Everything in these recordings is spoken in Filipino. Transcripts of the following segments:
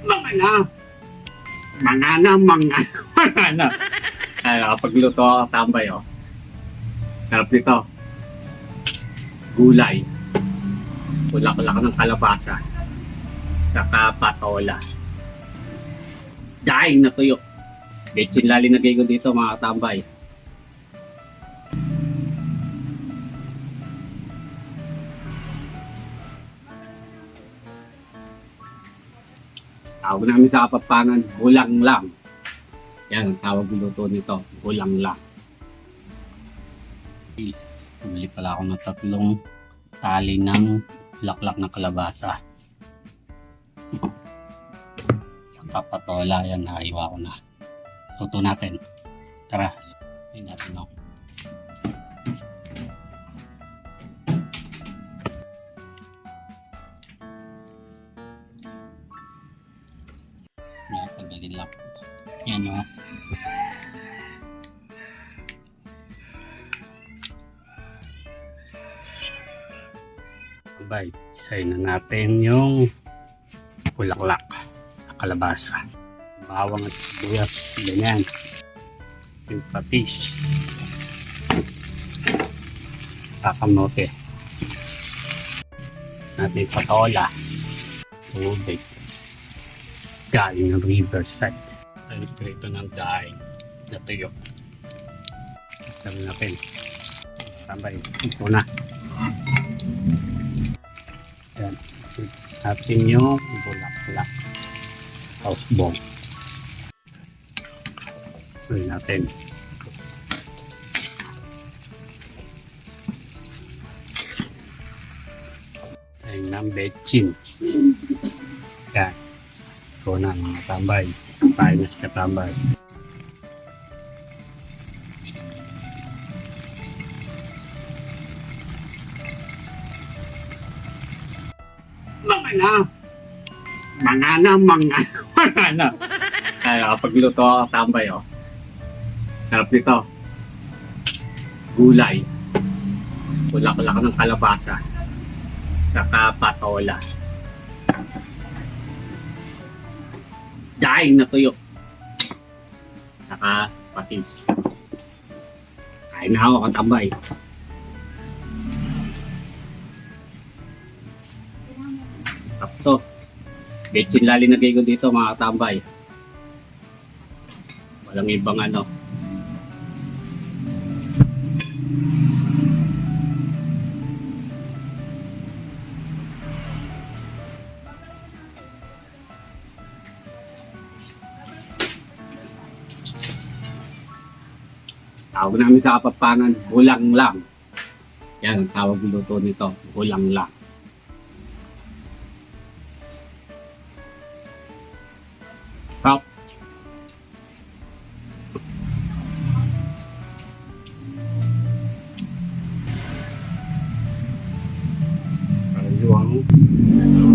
Mga na. Mga na, mga. Mga na. Ay, nakapagluto ako tambay, oh. Sarap nito. Gulay. Kulak-kulak ng kalabasa. Saka patola. Daing na tuyo. Betchin lali na ko dito, mga tambay. Tawag namin sa Kapampangan, bulang lang. Yan ang tawag niluto nito, bulang lang. Bumili pala ako ng 3 tali ng laklak ng kalabasa. Sa patola, yan, naiwa ko na. Luto natin. Tara, hindi natin ako. Yan, pagdalin lang. Yan o. Abay, isayin na natin yung bulaklak na kalabasa. Bawang at sibuyas. Ganyan. Yung patis. Kakamote. Natin patola. Tubig. Galing ng riverside. Tayo prito ng daing na tuyo. Sabi natin. Tambay. Ito na. Yan. Natin yung bulaklak. Houseball. Sabi natin. Tayo ng betchin. Yan. Ito na mga tambay. Tayo na sa katambay. Mga na. Mga na, mga. Mga na. Ay, nakapagluto ako tambay, oh. Sarap nito. Gulay. Kulak-kulak ng kalabasa. Saka patola. Daing na tuyo. Saka patis. Kain na ako katambay. Tapos, betchin lali na ko dito, mga katambay. Walang ibang ano. Tawag namin sa Kapampangan, bulang lang. Yan ang tawag niluto nito, bulang lang. Top.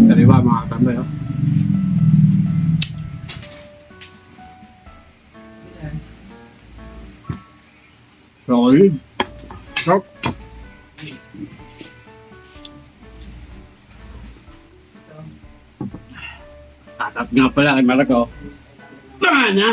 Sariwa mga katambay, oh. Solid. Top. Tatap nga pala kay Marco. Tama na.